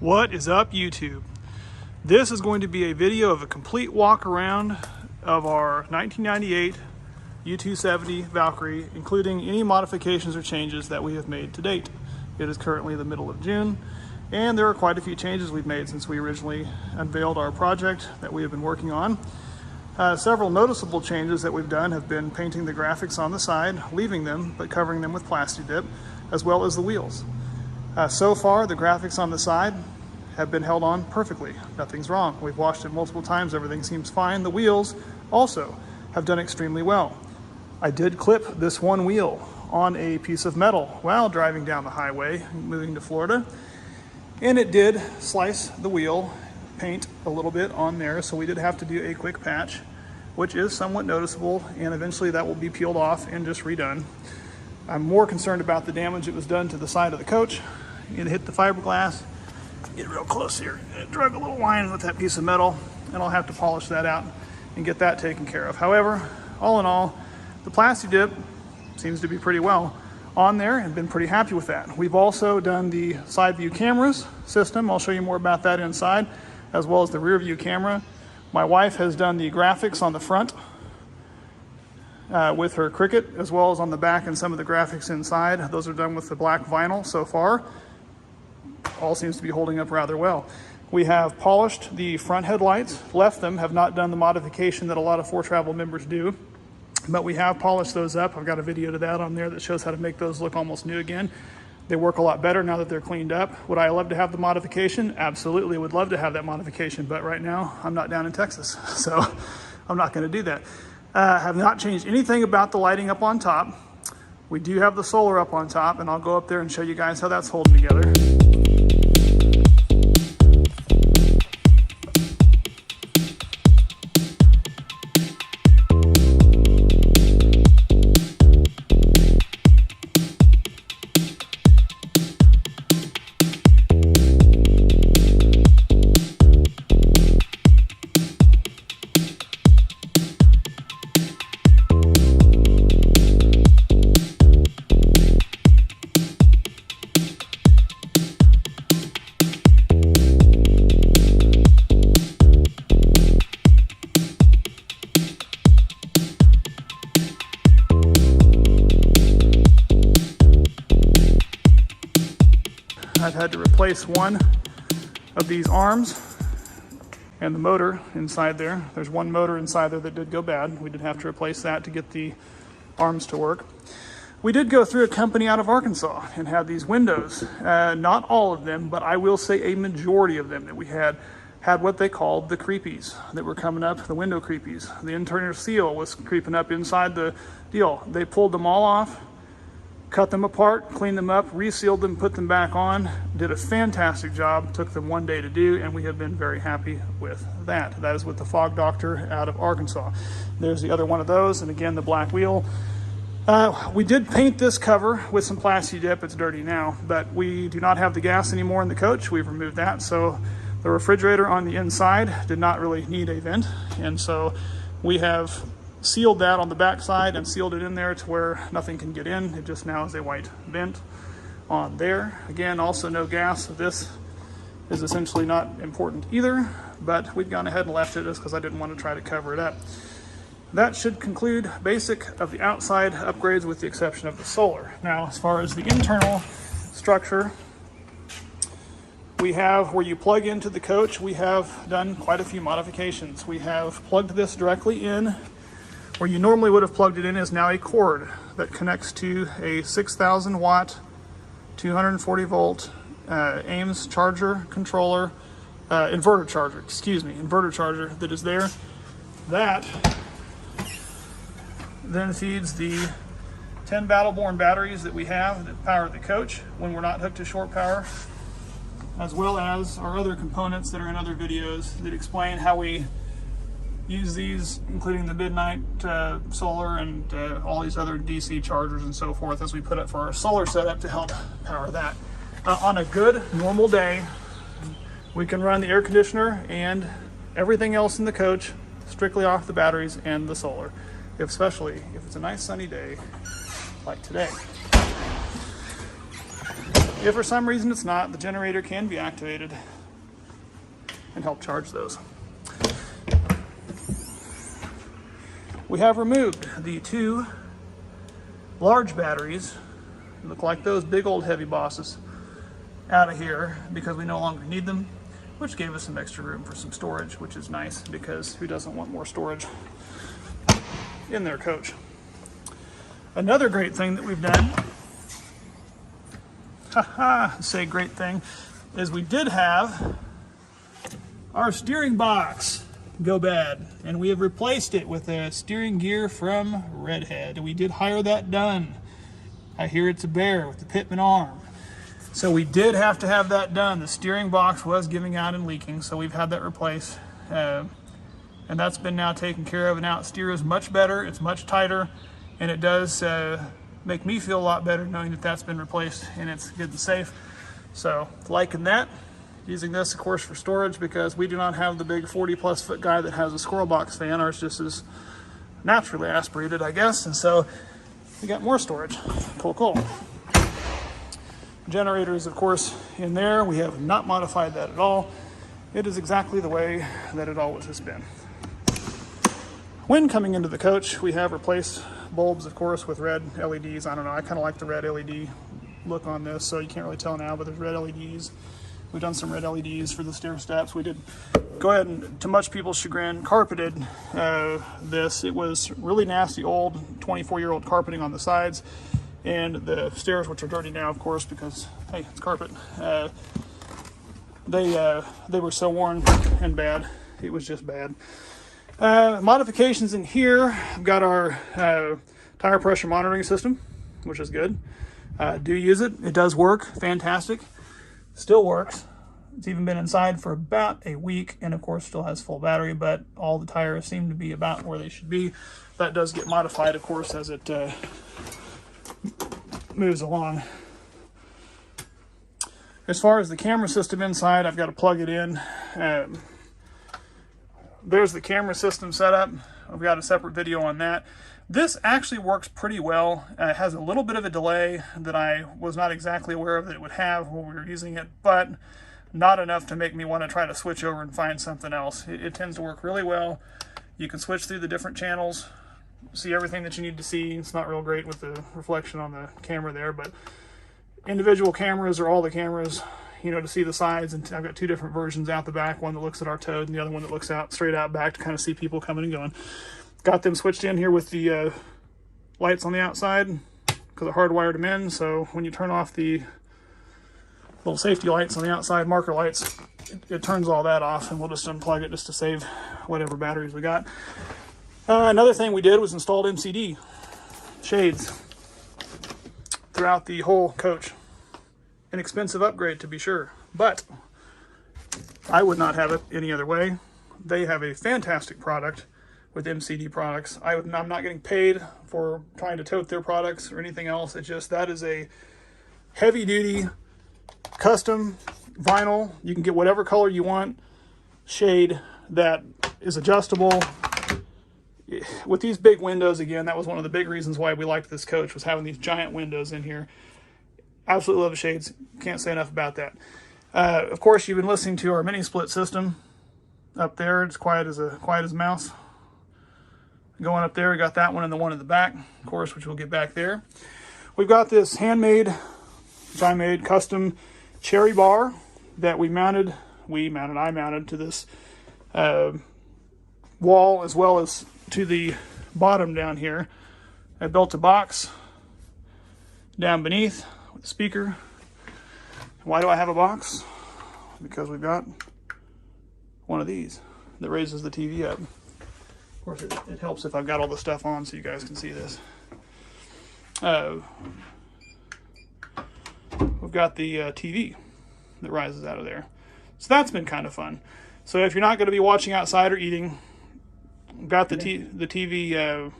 What is up, YouTube? This is going to be a video of a complete walk around of our 1998 U270 Valkyrie, including any modifications or changes that we have made to date. It is currently the middle of June, and there are quite a few changes we've made since we originally unveiled our project that we have been working on. Several noticeable changes that we've done have been painting the graphics on the side, leaving them, but covering them with plasti dip, as well as the wheels. So far, the graphics on the side have been held on perfectly. Nothing's wrong. We've washed it multiple times. Everything seems fine. The wheels also have done extremely well. I did clip this one wheel on a piece of metal while driving down the highway, moving to Florida, and it did slice the wheel paint a little bit on there, so we did have to do a quick patch, which is somewhat noticeable, and eventually that will be peeled off and just redone. I'm more concerned about the damage that was done to the side of the coach. It hit the fiberglass. Get real close here. It drug a little line with that piece of metal, and I'll have to polish that out and get that taken care of. However, all in all, the plasti dip seems to be pretty well on there and been pretty happy with that. We've also done the side view cameras system. I'll show you more about that inside, as well as the rear view camera. My wife has done the graphics on the front with her Cricut, as well as on the back and some of the graphics inside. Those are done with the black vinyl so far. All seems to be holding up rather well. We have polished the front headlights, left them, have not done the modification that a lot of Foretravel members do, but we have polished those up. I've got a video to that on there that shows how to make those look almost new again. They work a lot better now that they're cleaned up. Would I love to have the modification? Absolutely would love to have that modification, but right now I'm not down in Texas, so I'm not going to do that. Have not changed anything about the lighting up on top. We do have the solar up on top, and I'll go up there and show you guys how that's holding together. I've had to replace one of these arms and the motor inside there. There's one motor inside there that did go bad. We did have to replace that to get the arms to work. We did go through a company out of Arkansas and had these windows. Not all of them, but I will say a majority of them that we had what they called the creepies that were coming up, the window creepies. The interior seal was creeping up inside the deal. They pulled them all off, cut them apart, cleaned them up, resealed them, put them back on, did a fantastic job. Took them one day to do, and we have been very happy with that. That is with the Fog Doctor out of Arkansas. There's the other one of those, and again, the black wheel. We did paint this cover with some plasti dip. It's dirty now, but we do not have the gas anymore in the coach. We've removed that, so the refrigerator on the inside did not really need a vent, and so we have sealed that on the back side and sealed it in there to where nothing can get in. It just now is a white vent on there. Again, also no gas. This is essentially not important either, but we've gone ahead and left it just because I didn't want to try to cover it up. That should conclude basic of the outside upgrades with the exception of the solar. Now, as far as the internal structure, we have where you plug into the coach, we have done quite a few modifications. We have plugged this directly in. Where you normally would have plugged it in is now a cord that connects to a 6,000 watt, 240 volt AIMS charger controller, inverter charger that is there. That then feeds the 10 Battle-Born batteries that we have that power the coach when we're not hooked to shore power, as well as our other components that are in other videos that explain how we use these, including the midnight solar and all these other DC chargers and so forth, as we put it for our solar setup to help power that. On a good normal day, we can run the air conditioner and everything else in the coach strictly off the batteries and the solar, especially if it's a nice sunny day like today. If for some reason it's not, the generator can be activated and help charge those. We have removed the 2 large batteries, look like those big old heavy bosses, out of here because we no longer need them, which gave us some extra room for some storage, which is nice because who doesn't want more storage in their coach? Another great thing that we've done, say great thing, is we did have our steering box go bad, and we have replaced it with a steering gear from Redhead. We did hire that done. I hear it's a bear with the Pitman arm. So we did have to have that done. The steering box was giving out and leaking, so we've had that replaced. And that's been now taken care of, and now it steers much better, it's much tighter, and it does make me feel a lot better knowing that that's been replaced and it's good and safe. So liking that. Using this, of course, for storage because we do not have the big 40+ foot guy that has a squirrel box fan. Ours just is naturally aspirated, I guess, and so we got more storage. Cool, cool. Generator is, of course, in there. We have not modified that at all. It is exactly the way that it always has been. When coming into the coach, we have replaced bulbs, of course, with red LEDs. I don't know, I kind of like the red LED look on this, so you can't really tell now, but there's red LEDs. We've done some red LEDs for the stair steps. We did go ahead and, to much people's chagrin, carpeted this. It was really nasty old 24-year-old carpeting on the sides, and the stairs, which are dirty now, of course, because, hey, it's carpet. They were so worn and bad. It was just bad. Modifications in here. I've got our tire pressure monitoring system, which is good. Do use it. It does work. Fantastic. Still works. It's even been inside for about a week, and of course still has full battery, but all the tires seem to be about where they should be. That does get modified, of course, as it moves along. As far as the camera system inside, I've got to plug it in. There's the camera system setup. I've got a separate video on that. This actually works pretty well. It has a little bit of a delay that I was not exactly aware of that it would have when we were using it, but not enough to make me want to try to switch over and find something else. It tends to work really well. You can switch through the different channels, see everything that you need to see. It's not real great with the reflection on the camera there, but individual cameras or all the cameras, you know, to see the sides. And I've got 2 different versions out the back, one that looks at our toad and the other one that looks out straight out back to kind of see people coming and going. Got them switched in here with the lights on the outside because I hardwired them in. So when you turn off the little safety lights on the outside, marker lights, it turns all that off, and we'll just unplug it just to save whatever batteries we got. Another thing we did was installed MCD shades throughout the whole coach. An expensive upgrade, to be sure, but I would not have it any other way. They have a fantastic product with MCD products. I'm not getting paid for trying to tote their products or anything else. It's just that is a heavy duty custom vinyl. You can get whatever color you want shade that is adjustable. With these big windows, again, that was one of the big reasons why we liked this coach, was having these giant windows in here. Absolutely love the shades. Can't say enough about that. Of course, you've been listening to our mini split system up there. It's quiet as a mouse. Going up there, we got that one and the one in the back, of course, which we'll get back there. We've got this handmade, which I made, custom cherry bar that I mounted to this wall as well as to the bottom down here. I built a box down beneath with a speaker. Why do I have a box? Because we've got one of these that raises the TV up. Of course, it helps if I've got all the stuff on so you guys can see this. We've got the TV that rises out of there. So that's been kind of fun. So if you're not going to be watching outside or eating, we've got the TV,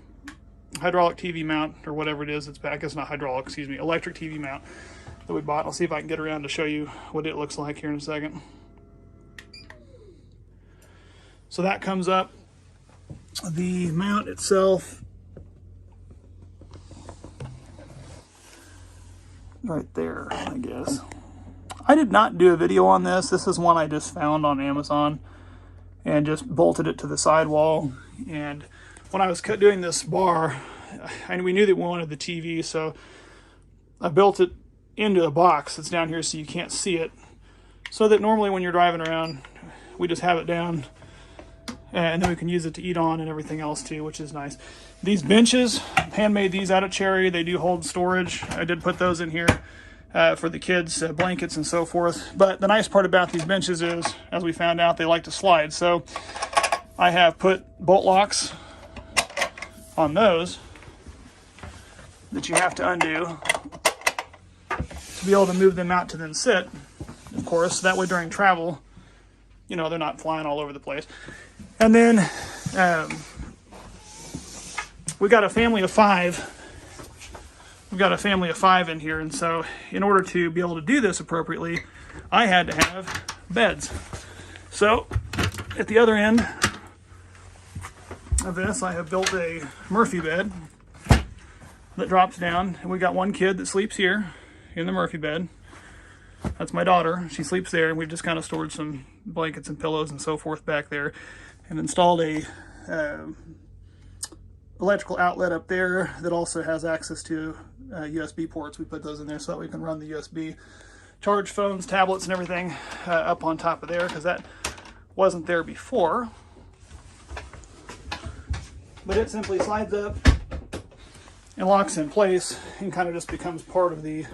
hydraulic TV mount, or whatever it is. It's back. It's not hydraulic, excuse me, electric TV mount that we bought. I'll see if I can get around to show you what it looks like here in a second. So that comes up. The mount itself, right there, I guess. I did not do a video on this. This is one I just found on Amazon and just bolted it to the sidewall. And when I was doing this bar, and we knew that we wanted the TV, so I built it into a box that's down here so you can't see it, so that normally when you're driving around, we just have it down, and then we can use it to eat on and everything else too, which is nice. These benches, handmade these out of cherry. They do hold storage. I did put those in here for the kids, blankets and so forth. But the nice part about these benches is, as we found out, they like to slide. So I have put bolt locks on those that you have to undo to be able to move them out to then sit, of course. That way during travel, you know, they're not flying all over the place. And then we got a family of 5. We've got a family of 5 in here, and so in order to be able to do this appropriately, I had to have beds. So at the other end of this, I have built a Murphy bed that drops down, and we got one kid that sleeps here in the Murphy bed. That's my daughter. She sleeps there, and we've just kind of stored some blankets and pillows and so forth back there, and installed a electrical outlet up there that also has access to USB ports. We put those in there so that we can run the USB charge phones, tablets, and everything up on top of there, because that wasn't there before. But it simply slides up and locks in place and kind of just becomes part of the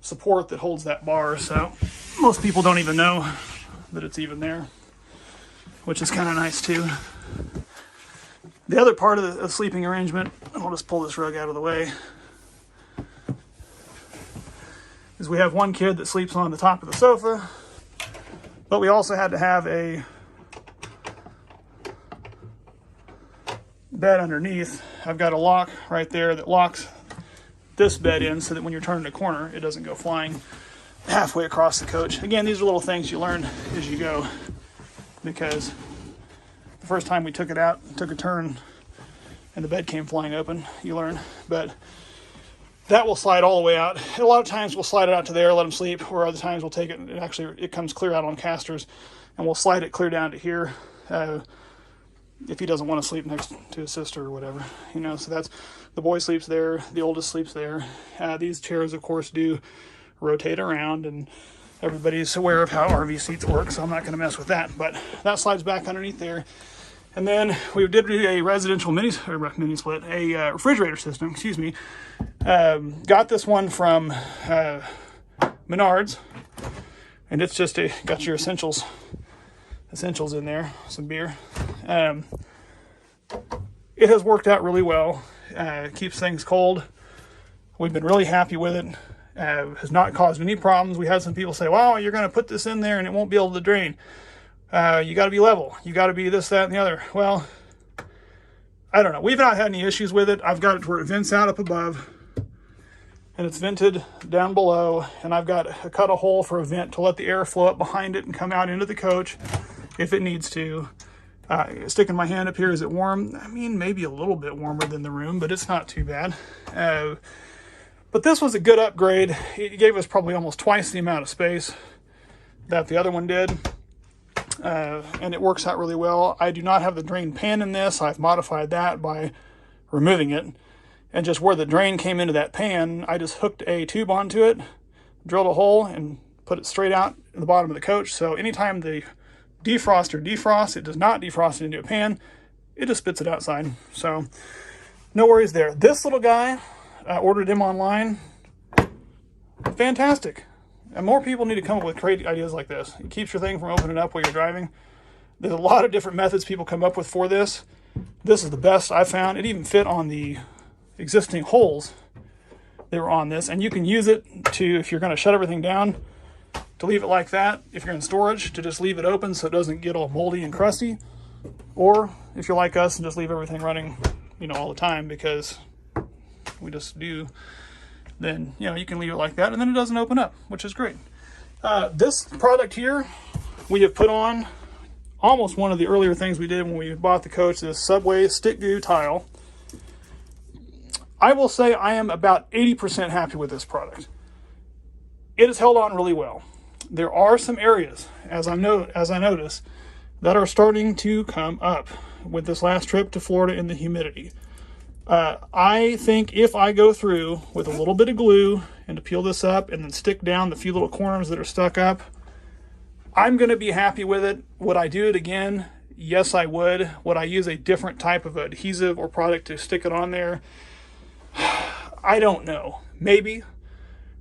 support that holds that bar. So most people don't even know that it's even there, which is kind of nice too. The other part of the sleeping arrangement, and I'll just pull this rug out of the way, is we have one kid that sleeps on the top of the sofa, but we also had to have a bed underneath. I've got a lock right there that locks this bed in so that when you're turning a corner, it doesn't go flying halfway across the coach. Again, these are little things you learn as you go, because the first time we took it out, took a turn, and the bed came flying open, you learn. But that will slide all the way out. And a lot of times we'll slide it out to there, let him sleep, or other times we'll take it, and actually it comes clear out on casters, and we'll slide it clear down to here if he doesn't want to sleep next to his sister or whatever, you know. So that's, the boy sleeps there, the oldest sleeps there. These chairs, of course, do rotate around, and everybody's aware of how RV seats work, so I'm not going to mess with that. But that slides back underneath there. And then we did do a residential mini split, a refrigerator system, excuse me. Got this one from Menards, and it's just got your essentials in there, some beer. It has worked out really well. Keeps things cold. We've been really happy with it. Has not caused any problems. We had some people say, "Wow, you're going to put this in there and it won't be able to drain. You got to be level. You got to be this, that, and the other." Well, I don't know. We've not had any issues with it. I've got it where it vents out up above, and it's vented down below, and I've got cut a hole for a vent to let the air flow up behind it and come out into the coach if it needs to. Sticking my hand up here, is it warm? I mean, maybe a little bit warmer than the room, but it's not too bad. But this was a good upgrade. It gave us probably almost twice the amount of space that the other one did. And it works out really well. I do not have the drain pan in this. I've modified that by removing it. And just where the drain came into that pan, I just hooked a tube onto it, drilled a hole, and put it straight out in the bottom of the coach. So anytime the defroster defrosts, it does not defrost it into a pan. It just spits it outside. So no worries there. This little guy, I ordered him online. Fantastic. And more people need to come up with great ideas like this. It keeps your thing from opening up while you're driving. There's a lot of different methods people come up with for this. This is the best I've found. It even fit on the existing holes that were on this. And you can use it to, if you're going to shut everything down, to leave it like that. If you're in storage, to just leave it open so it doesn't get all moldy and crusty. Or if you're like us and just leave everything running, you know, all the time, because we just do, then, you know, you can leave it like that and then it doesn't open up, which is great. This product here, we have put on almost one of the earlier things we did when we bought the coach, this Subway stick glue tile. I will say I am about 80% happy with this product. it has held on really well. There are some areas, as I notice, that are starting to come up with this last trip to Florida in the humidity. I think if I go through with a little bit of glue and to peel this up and then stick down the few little corners that are stuck up, I'm going to be happy with it. Would I do it again? Yes, I would. Would I use a different type of adhesive or product to stick it on there? I don't know. Maybe.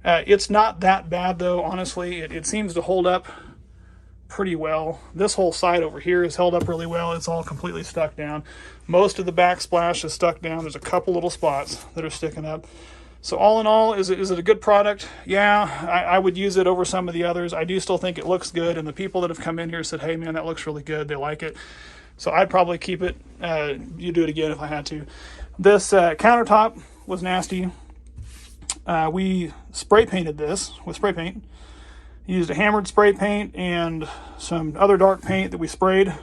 It's not that bad though, honestly. It seems to hold up pretty well. This whole side over here is held up really well. It's all completely stuck down. Most of the backsplash is stuck down. There's a couple little spots that are sticking up. So all in all, is it a good product? Yeah, I would use it over some of the others. I do still think it looks good, and the people that have come in here said, hey man, that looks really good. They like it. So I'd probably keep it. You do it again if I had to. This countertop was nasty. We spray painted this with spray paint. Used a hammered spray paint and some other dark paint that we sprayed,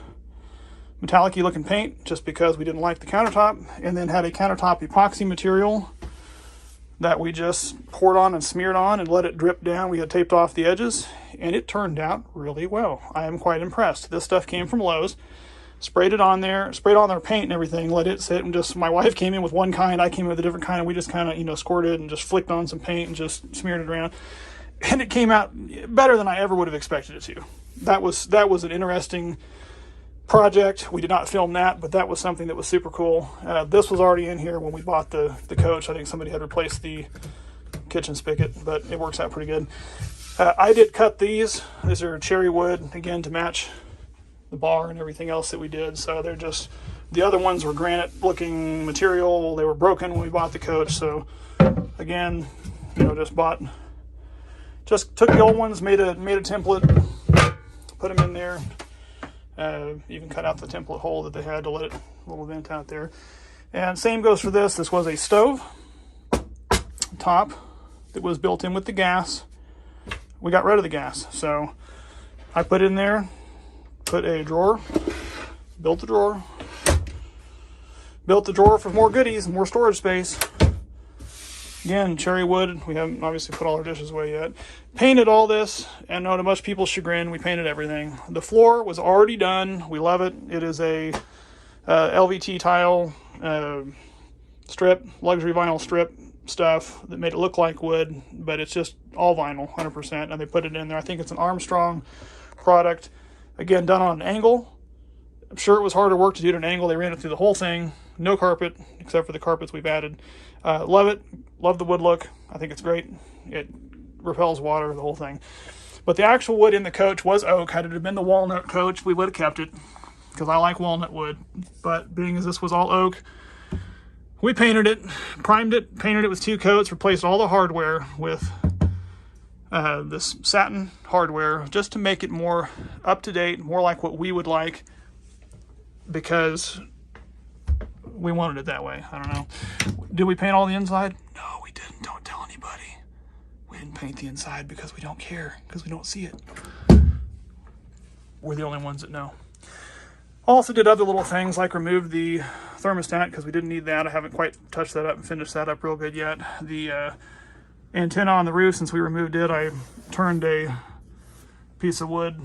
metallic-y looking paint, just because we didn't like the countertop, and then had a countertop epoxy material that we just poured on and smeared on and let it drip down. We had taped off the edges, and it turned out really well. I am quite impressed. This stuff came from Lowe's. Sprayed it on there, sprayed on their paint and everything, let it sit, and just, my wife came in with one kind, I came in with a different kind, and we just kind of, squirted and just flicked on some paint and just smeared it around. And it came out better than I ever would have expected it to. That was an interesting project. We did not film that, but that was something that was super cool. This was already in here when we bought the coach. I think somebody had replaced the kitchen spigot, but it works out pretty good. I did cut these. These are cherry wood, again, to match the bar and everything else that we did. So they're just, the other ones were granite looking material. They were broken when we bought the coach. So again, just took the old ones, made a template, put them in there, even cut out the template hole that they had to let it, a little vent out there. And same goes for this. This was a stove top that was built in with the gas. We got rid of the gas, so I put it in there, put a drawer, built the drawer for more goodies, more storage space. Again, cherry wood. We haven't obviously put all our dishes away yet. Painted all this, and to much people's chagrin, we painted everything. The floor was already done. We love it. It is a LVT tile strip, luxury vinyl strip stuff that made it look like wood, but it's just all vinyl, 100%, and they put it in there. I think it's an Armstrong product. Again, done on an angle. I'm sure it was harder work to do at an angle. They ran it through the whole thing. No carpet, except for the carpets we've added. Love it. Love the wood look. I think it's great. It repels water, the whole thing. But the actual wood in the coach was oak. Had it have been the walnut coach, we would have kept it, because I like walnut wood. But being as this was all oak, we painted it, primed it, painted it with 2 coats, replaced all the hardware with this satin hardware, just to make it more up-to-date, more like what we would like, because we wanted it that way. I don't know. Did we paint all the inside? No, we didn't. Don't tell anybody. We didn't paint the inside because we don't care, because we don't see it. We're the only ones that know. Also did other little things like removed the thermostat because we didn't need that. I haven't quite touched that up and finished that up real good yet. The antenna on the roof, since we removed it, I turned a piece of wood,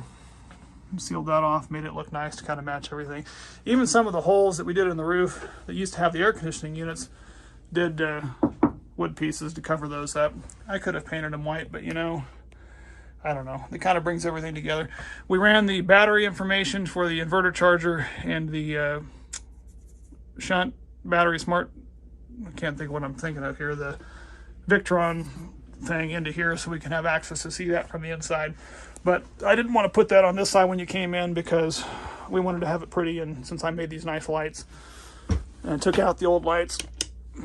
sealed that off, made it look nice to kind of match everything. Even some of the holes that we did in the roof that used to have the air conditioning units did wood pieces to cover those up. I could have painted them white, but I don't know. It kind of brings everything together. We ran the battery information for the inverter charger and the shunt battery smart, I can't think of what I'm thinking of here, the Victron thing into here so we can have access to see that from the inside. But I didn't want to put that on this side when you came in because we wanted to have it pretty, and since I made these nice lights and took out the old lights,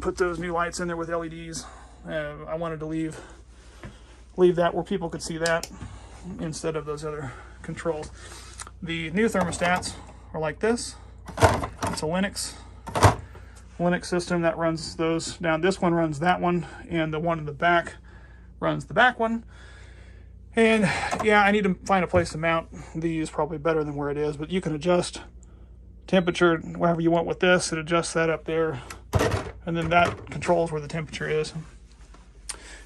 put those new lights in there with LEDs, I wanted to leave that where people could see that instead of those other controls. The new thermostats are like this. It's a Linux system that runs those down. This one runs that one, and the one in the back runs the back one. And yeah, I need to find a place to mount these, probably better than where it is, but you can adjust temperature wherever you want with this. It adjusts that up there, and then that controls where the temperature is.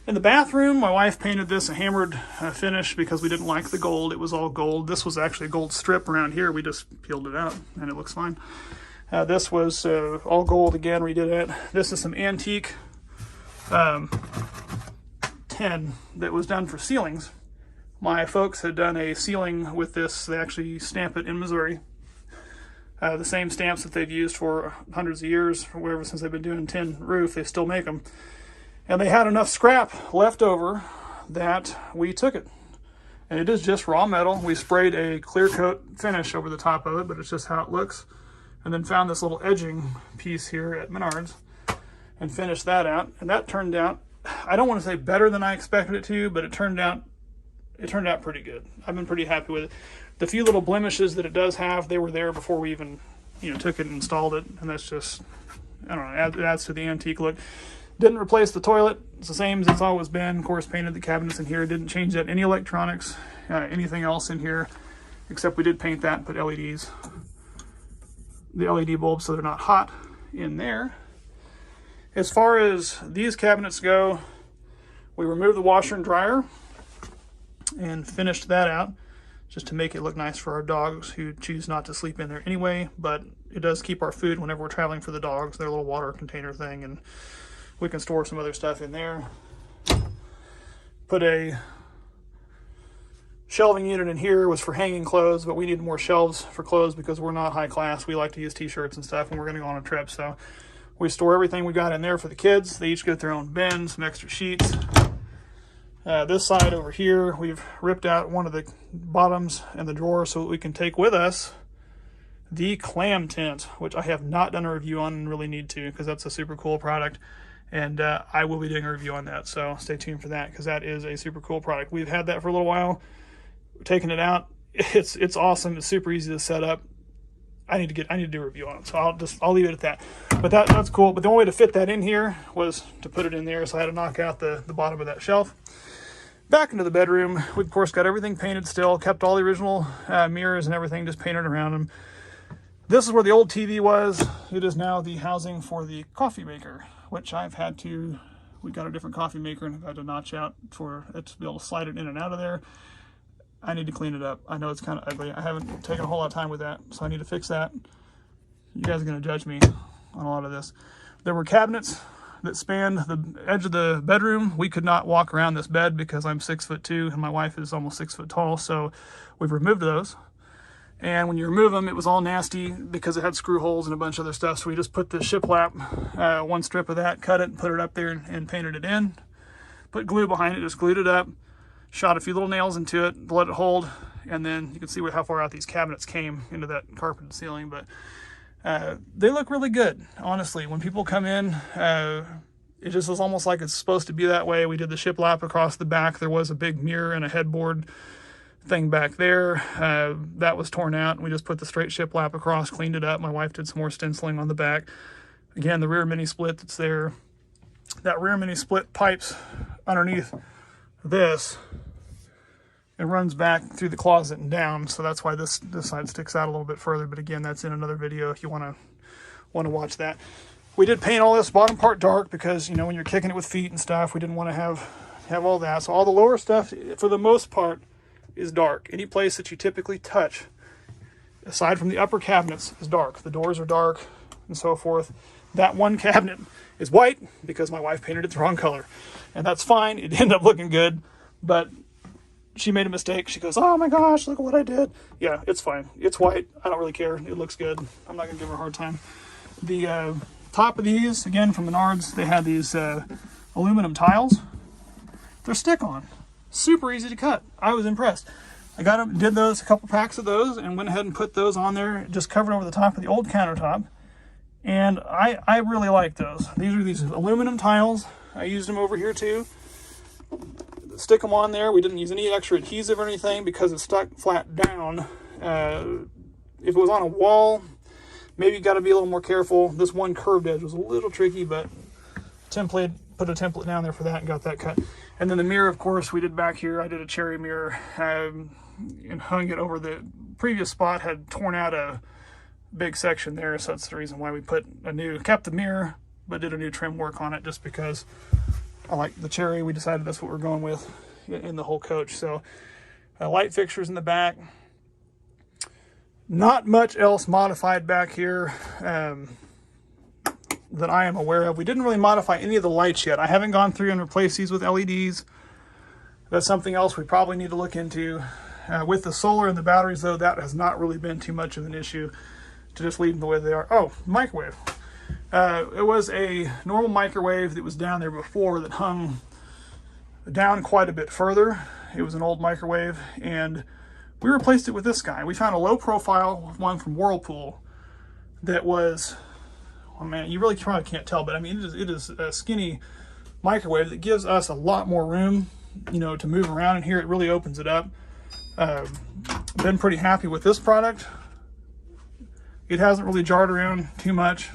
In the bathroom, my wife painted this a hammered finish because we didn't like the gold. It was all gold. This was actually a gold strip around here. We just peeled it out and it looks fine. This was all gold again, redid it. This is some antique tin that was done for ceilings. My folks had done a ceiling with this. They actually stamp it in Missouri. The same stamps that they've used for hundreds of years, or whatever, since they've been doing tin roof, they still make them. And they had enough scrap left over that we took it. And it is just raw metal. We sprayed a clear coat finish over the top of it, but it's just how it looks. And then found this little edging piece here at Menards and finished that out. And that turned out, I don't want to say better than I expected it to, but it turned out pretty good. I've been pretty happy with it. The few little blemishes that it does have, they were there before we even, took it and installed it. And that's just, I don't know, it adds to the antique look. Didn't replace the toilet. It's the same as it's always been. Of course, painted the cabinets in here. Didn't change that. Any electronics, anything else in here, except we did paint that and put LEDs. The LED bulbs so they're not hot in there. As far as these cabinets go, we removed the washer and dryer and finished that out just to make it look nice for our dogs who choose not to sleep in there anyway, but it does keep our food whenever we're traveling for the dogs, their little water container thing, and we can store some other stuff in there. Put a shelving unit in here, was for hanging clothes, but we need more shelves for clothes because we're not high class. We like to use t-shirts and stuff when we're gonna go on a trip, so we store everything we got in there for the kids. They each get their own bin, some extra sheets. This side over here, we've ripped out one of the bottoms and the drawer so that we can take with us the clam tent, which I have not done a review on and really need to because that's a super cool product. And I will be doing a review on that, so stay tuned for that because that is a super cool product. We've had that for a little while. We're taking it out. It's awesome. It's super easy to set up. I need to do a review on it, so I'll leave it at that. But that's cool. But the only way to fit that in here was to put it in there, so I had to knock out the bottom of that shelf. Back into the bedroom, we of course got everything painted still, kept all the original mirrors and everything, just painted around them. This is where the old TV was. It is now the housing for the coffee maker, which we got a different coffee maker and I've had to notch out for it to be able to slide it in and out of there. I need to clean it up. I know it's kind of ugly. I haven't taken a whole lot of time with that, so I need to fix that. You guys are going to judge me on a lot of this. There were cabinets that spanned the edge of the bedroom. We could not walk around this bed because I'm 6'2" and my wife is almost 6 foot tall, so we've removed those. And when you remove them, it was all nasty because it had screw holes and a bunch of other stuff. So we just put the shiplap, one strip of that, cut it and put it up there and painted it in. Put glue behind it, just glued it up. Shot a few little nails into it to let it hold. And then you can see how far out these cabinets came into that carpeted ceiling. But they look really good, honestly. When people come in, it just is almost like it's supposed to be that way. We did the shiplap across the back. There was a big mirror and a headboard thing back there. That was torn out. We just put the straight shiplap across, cleaned it up. My wife did some more stenciling on the back. Again, the rear mini split that's there. That rear mini split pipes underneath this. It runs back through the closet and down, so that's why this side sticks out a little bit further. But again, that's in another video if you want to watch that. We did paint all this bottom part dark because when you're kicking it with feet and stuff, we didn't want to have all that. So all the lower stuff, for the most part, is dark. Any place that you typically touch, aside from the upper cabinets, is dark. The doors are dark and so forth. That one cabinet is white because my wife painted it the wrong color, and that's fine. It ended up looking good, but she made a mistake. She goes, "Oh my gosh, look at what I did." Yeah, it's fine. It's white. I don't really care. It looks good. I'm not gonna give her a hard time. The top of these, again from Menards, they had these aluminum tiles. They're stick-on. Super easy to cut. I was impressed. I got them, did those, a couple packs of those, and went ahead and put those on there, just covered over the top of the old countertop. And I really like those. These are these aluminum tiles. I used them over here too. Stick them on there. We didn't use any extra adhesive or anything because it's stuck flat down. If it was on a wall, maybe you got to be a little more careful. This one curved edge was a little tricky, but put a template down there for that and got that cut. And then the mirror, of course, we did back here. I did a cherry mirror and hung it over the previous spot, had torn out a big section there. So that's the reason why we kept the mirror, but did a new trim work on it just because I like the cherry. We decided that's what we're going with in the whole coach. So light fixtures in the back. Not much else modified back here that I am aware of. We didn't really modify any of the lights yet. I haven't gone through and replaced these with LEDs. That's something else we probably need to look into. With the solar and the batteries, though, that has not really been too much of an issue, to just leave them the way they are. Oh, microwave. It was a normal microwave that was down there before that hung down quite a bit further. It was an old microwave, and we replaced it with this guy. We found a low profile one from Whirlpool that was, oh man, you really probably can't tell, but I mean, it is a skinny microwave that gives us a lot more room, you know, to move around in here. It really opens it up. Been pretty happy with this product. It hasn't really jarred around too much,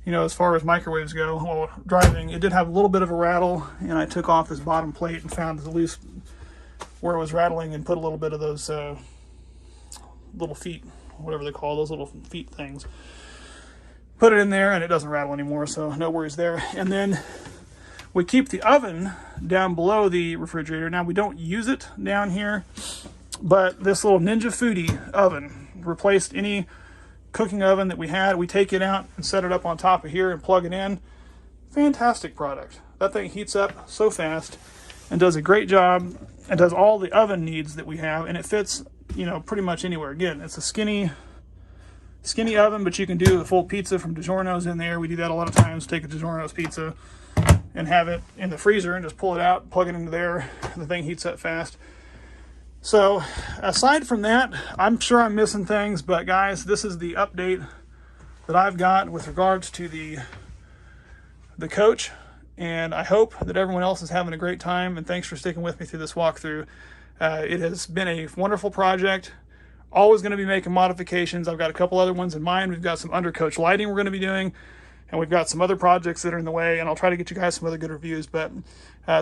you know, as far as microwaves go while driving. It did have a little bit of a rattle, and I took off this bottom plate and found the loose where it was rattling and put a little bit of those little feet, whatever they call those little feet things. Put it in there and it doesn't rattle anymore, so no worries there. And then we keep the oven down below the refrigerator. Now we don't use it down here, but this little Ninja Foodie oven replaced any cooking oven that we had. We take it out and set it up on top of here and plug it in. Fantastic product. That thing heats up so fast and does a great job and does all the oven needs that we have, and it fits, you know, pretty much anywhere. Again, it's a skinny oven, but you can do a full pizza from DiGiorno's in there. We do that a lot of times. Take a DiGiorno's pizza and have it in the freezer and just pull it out, plug it into there. The thing heats up fast. So aside from that, I'm sure I'm missing things, but guys, this is the update that I've got with regards to the coach, and I hope that everyone else is having a great time, and thanks for sticking with me through this walkthrough. It has been a wonderful project. Always going to be making modifications. I've got a couple other ones in mind. We've got some undercoach lighting we're going to be doing, and we've got some other projects that are in the way, and I'll try to get you guys some other good reviews. But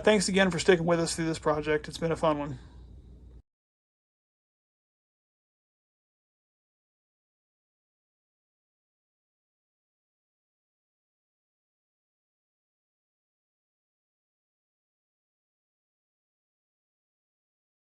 thanks again for sticking with us through this project. It's been a fun one.